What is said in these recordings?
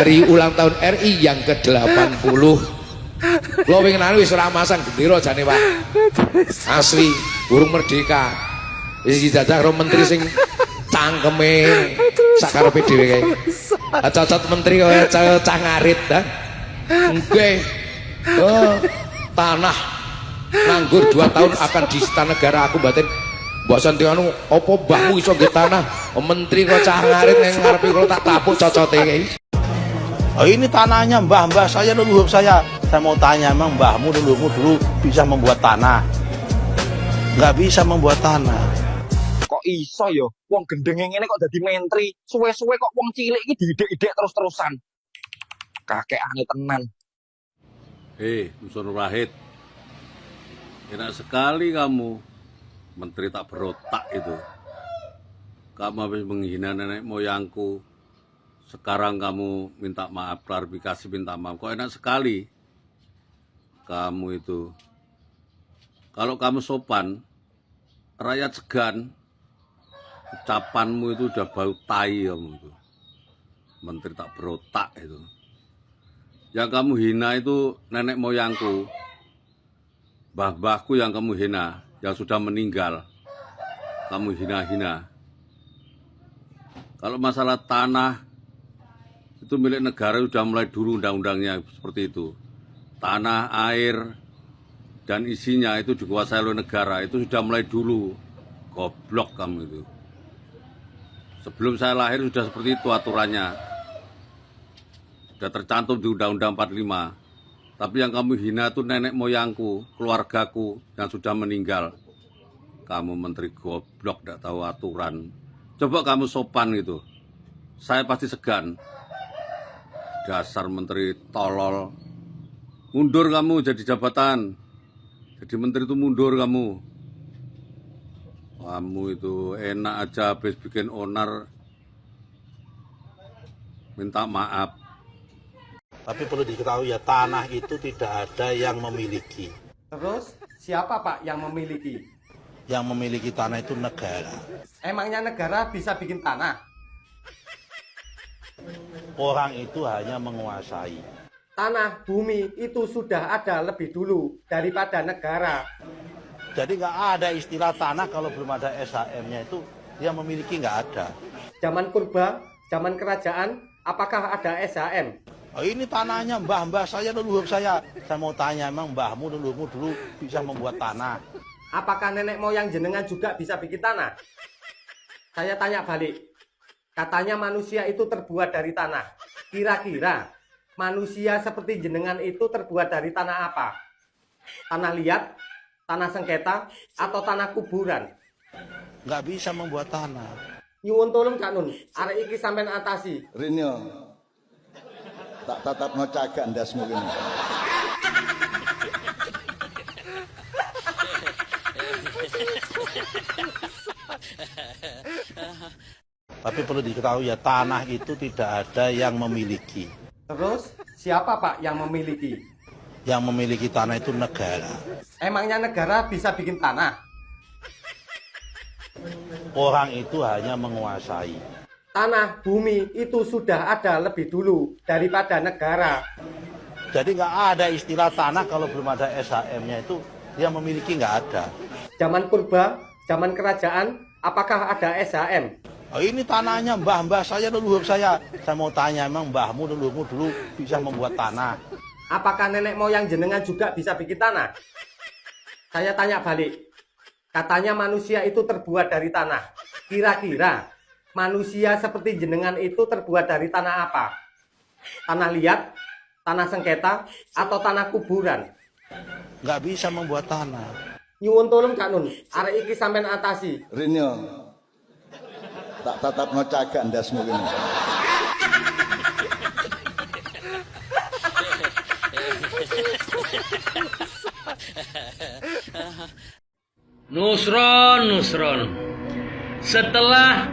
hari ulang tahun RI yang ke-80. Lo pengen anu wis ora masang gendera jane Pak. Asli, burung merdeka. Wis dijajah karo menteri sing cangkeme sakarepe dhewe kae. Cocot menteri kaya cah ngarit ta. Nggih. Oh, tanah nganggur 2 tahun akan disita negara. Aku batin mbok santi anu apa mbahmu iso nggih tanah menteri kok cah ngarit ning ngarepe kula tak tapuk cocote kae. Oh, ini tanahnya mbah-mbah saya, leluhur saya. Saya mau tanya, emang mbahmu leluhurmu dulu bisa membuat tanah? Nggak bisa membuat tanah. Kok iso yo wong gendenge ngene kok dadi menteri, suwe-suwe kok wong cilik iki diidek-idek terus-terusan. Kakekane tenan. Nusron Wahid, enak sekali kamu, menteri tak berotak itu. Kamu habis menghina nenek moyangku, sekarang kamu minta maaf, klarifikasi minta maaf. Kok enak sekali kamu itu. Kalau kamu sopan, rakyat segan, ucapanmu itu udah bau tai kamu itu. Menteri tak berotak itu. Yang kamu hina itu nenek moyangku, mbah-mbahku yang kamu hina, yang sudah meninggal. Kamu hina-hina. Kalau masalah tanah, itu milik negara sudah mulai dulu undang-undangnya seperti itu. Tanah, air, dan isinya itu dikuasai oleh negara, itu sudah mulai dulu. Goblok kamu itu. Sebelum saya lahir sudah seperti itu aturannya. Sudah tercantum di Undang-Undang 45. Tapi yang kamu hina itu nenek moyangku, keluargaku yang sudah meninggal. Kamu menteri goblok, tidak tahu aturan. Coba kamu sopan gitu. Saya pasti segan. Dasar menteri tolol. Mundur kamu jadi jabatan. Jadi menteri itu mundur kamu. Kamu itu enak aja habis bikin onar. Minta maaf. Tapi perlu diketahui ya, tanah itu tidak ada yang memiliki. Terus siapa Pak yang memiliki? Yang memiliki tanah itu negara. Emangnya negara bisa bikin tanah? Orang itu hanya menguasai. Tanah, bumi itu sudah ada lebih dulu daripada negara. Jadi nggak ada istilah tanah kalau belum ada SHM-nya, itu yang memiliki nggak ada. Zaman purba, zaman kerajaan, apakah ada SHM? Oh, ini tanahnya mbah-mbah saya, leluhur saya. Saya mau tanya, emang mbahmu leluhurmu dulu bisa membuat tanah? Apakah nenek moyang jenengan juga bisa bikin tanah? Saya tanya balik. Katanya manusia itu terbuat dari tanah. Kira-kira manusia seperti jenengan itu terbuat dari tanah apa? Tanah liat, tanah sengketa, atau tanah kuburan? Nggak bisa membuat tanah. Nyuwun tolong Kak Nun, arek iki sampean atasi. Rinyo, tak tatap ngocagak ndasmu ini. Tapi perlu diketahui ya, tanah itu tidak ada yang memiliki. Terus siapa Pak yang memiliki? Yang memiliki tanah itu negara. Emangnya negara bisa bikin tanah? Orang itu hanya menguasai. Tanah, bumi itu sudah ada lebih dulu daripada negara. Jadi nggak ada istilah tanah kalau belum ada SHM-nya, itu yang memiliki nggak ada. Zaman purba, zaman kerajaan, apakah ada SHM? Oh, ini tanahnya mbah-mbah saya, leluhur saya. Saya mau tanya, emang mbahmu leluhurmu dulu bisa membuat tanah? Apakah nenek moyang jenengan juga bisa bikin tanah? Saya tanya balik. Katanya manusia itu terbuat dari tanah. Kira-kira manusia seperti jenengan itu terbuat dari tanah apa? Tanah liat, tanah sengketa, atau tanah kuburan? Nggak bisa membuat tanah. Nyuwun tolong Kak Nun, arek iki sampean atasi. Rinyo, tak tatap ngocagak ndasmu ini. Nusron, setelah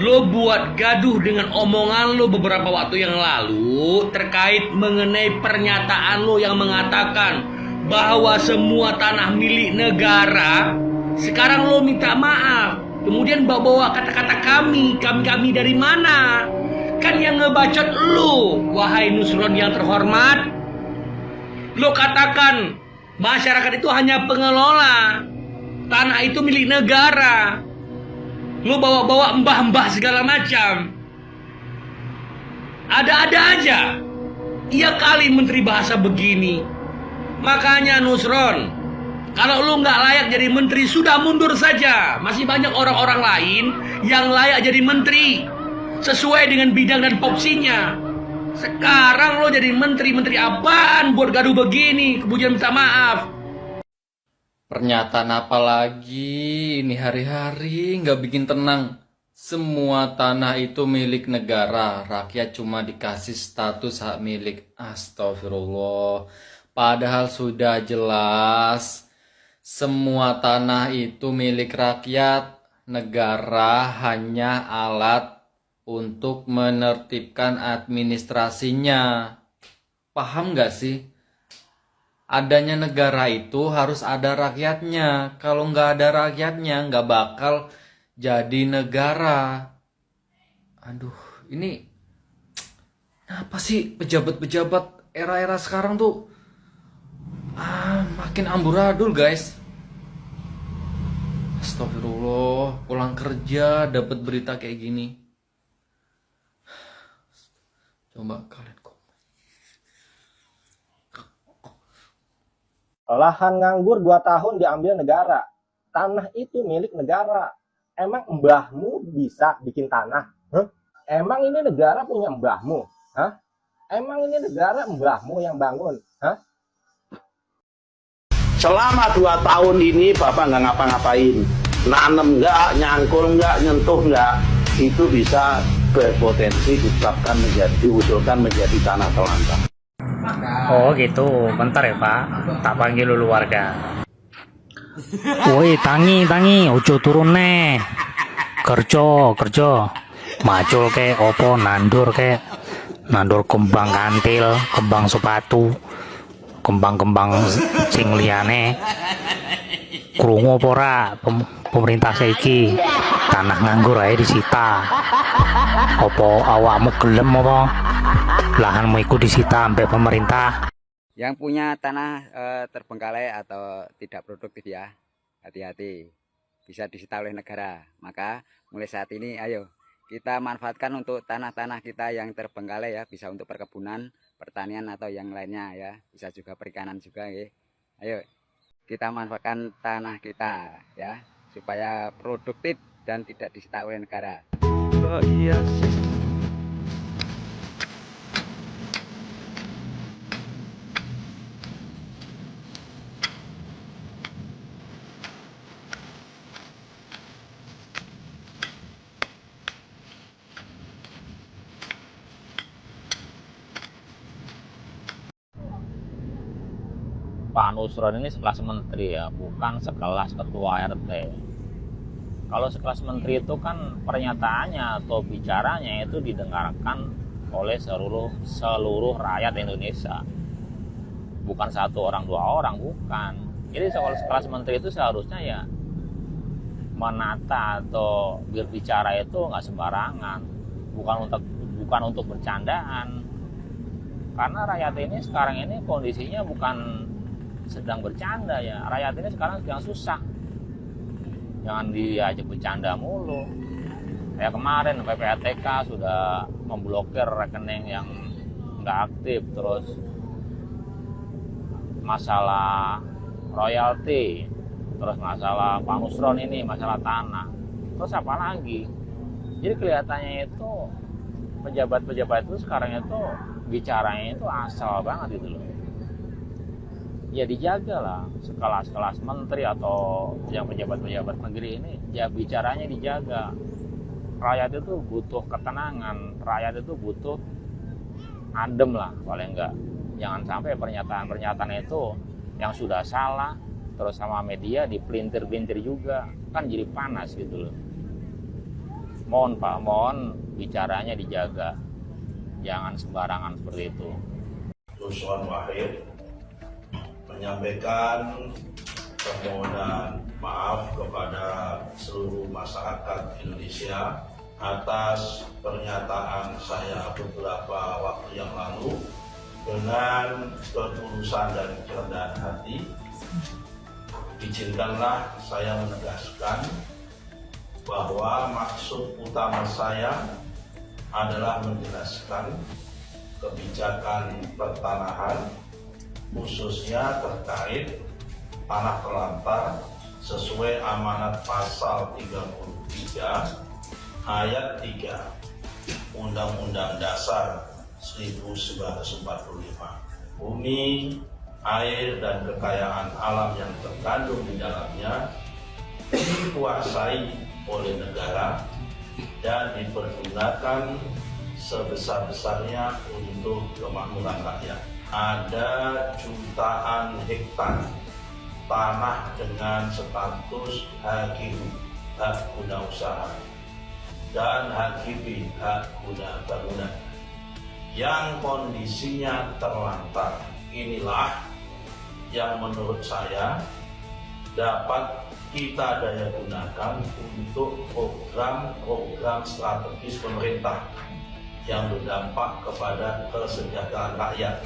lo buat gaduh dengan omongan lo beberapa waktu yang lalu terkait mengenai pernyataan lo yang mengatakan bahwa semua tanah milik negara, sekarang lo minta maaf, kemudian bawa kata-kata kami dari mana? Kan yang ngebacot lu, wahai Nusron yang terhormat. Lu katakan masyarakat itu hanya pengelola, tanah itu milik negara. Lu bawa-bawa mbah-mbah segala macam. Ada-ada aja. Iya kali menteri bahasa begini. Makanya Nusron, kalau lu nggak layak jadi menteri, sudah mundur saja. Masih banyak orang-orang lain yang layak jadi menteri sesuai dengan bidang dan porsinya. Sekarang lo jadi menteri apaan buat gaduh begini? Kemudian minta maaf. Pernyataan apa lagi? Ini hari-hari nggak bikin tenang. Semua tanah itu milik negara. Rakyat cuma dikasih status hak milik. Astagfirullah. Padahal sudah jelas. Semua tanah itu milik rakyat. Negara hanya alat untuk menertibkan administrasinya. Paham nggak sih? Adanya negara itu harus ada rakyatnya. Kalau nggak ada rakyatnya, nggak bakal jadi negara. Aduh, ini apa sih pejabat-pejabat era-era sekarang tuh makin amburadul, guys. Astagfirullah, pulang kerja dapat berita kayak gini. Coba kalian komen. Lahan nganggur 2 tahun diambil negara. Tanah itu milik negara. Emang mbahmu bisa bikin tanah? Huh? Emang ini negara punya mbahmu? Hah? Emang ini negara mbahmu yang bangun? Hah? Selama 2 tahun ini Bapak nggak ngapa-ngapain. Nanem nggak, nyangkul nggak, nyentuh nggak. Itu bisa berpotensi diusulkan menjadi tanah terlantar. Oh gitu, bentar ya Pak, tak panggil dulu warga. Woi tangi, ojo turun nih. Kerja, macul ke opo nandur kembang kantil, kembang sepatu, kembang sing liyane. Krungu apa ora pemerintah saiki tanah nganggur ae disita. Opo awakmu gelem apa? Lahanmu iku disita sampai pemerintah. Yang punya tanah terbengkalai atau tidak produktif ya, hati-hati, bisa disita oleh negara. Maka mulai saat ini ayo kita manfaatkan untuk tanah-tanah kita yang terbengkalai ya, bisa untuk perkebunan, pertanian atau yang lainnya ya, bisa juga perikanan juga ya. Ayo kita manfaatkan tanah kita ya, supaya produktif dan tidak disita oleh negara. Oh iya sih. Pak Nusron ini sekelas menteri ya, bukan sekelas ketua RT. Kalau sekelas menteri itu kan pernyataannya atau bicaranya itu didengarkan oleh seluruh rakyat Indonesia. Bukan 1 orang 2 orang, bukan. Jadi kalau sekelas menteri itu seharusnya ya menata atau berbicara itu nggak sembarangan, bukan untuk bercandaan. Karena rakyat ini sekarang ini kondisinya bukan sedang bercanda ya, rakyat ini sekarang sedang susah. Jangan diajak bercanda mulu. Kayak kemarin PPATK sudah memblokir rekening yang nggak aktif, terus masalah royalti, terus masalah Pak Nusron ini, masalah tanah, terus apa lagi. Jadi kelihatannya itu pejabat-pejabat itu sekarang itu bicaranya itu asal banget gitu loh. Ya dijaga lah, sekelas menteri atau yang pejabat-pejabat negeri ini, ya bicaranya dijaga. Rakyat itu butuh ketenangan, rakyat itu butuh adem lah paling enggak. Jangan sampai pernyataan-pernyataan itu yang sudah salah, terus sama media dipelintir-pelintir juga, kan jadi panas gitu loh. Mohon Pak, mohon bicaranya dijaga, jangan sembarangan seperti itu. Nusron Wahid menyampaikan permohonan maaf kepada seluruh masyarakat Indonesia atas pernyataan saya beberapa waktu yang lalu. Dengan ketulusan dan kerendahan hati, izinkanlah saya menegaskan bahwa maksud utama saya adalah menjelaskan kebijakan pertanahan, khususnya terkait tanah terlantar sesuai amanat pasal 33 ayat 3 Undang-Undang Dasar 1945. Bumi, air, dan kekayaan alam yang terkandung di dalamnya dikuasai oleh negara dan dipergunakan sebesar-besarnya untuk kemakmuran rakyat. Ada jutaan hektar tanah dengan status HGU, hak guna usaha, dan HGB, hak guna bangunan, yang kondisinya terlantar. Inilah yang menurut saya dapat kita daya gunakan untuk program-program strategis pemerintah yang berdampak kepada kesejahteraan rakyat.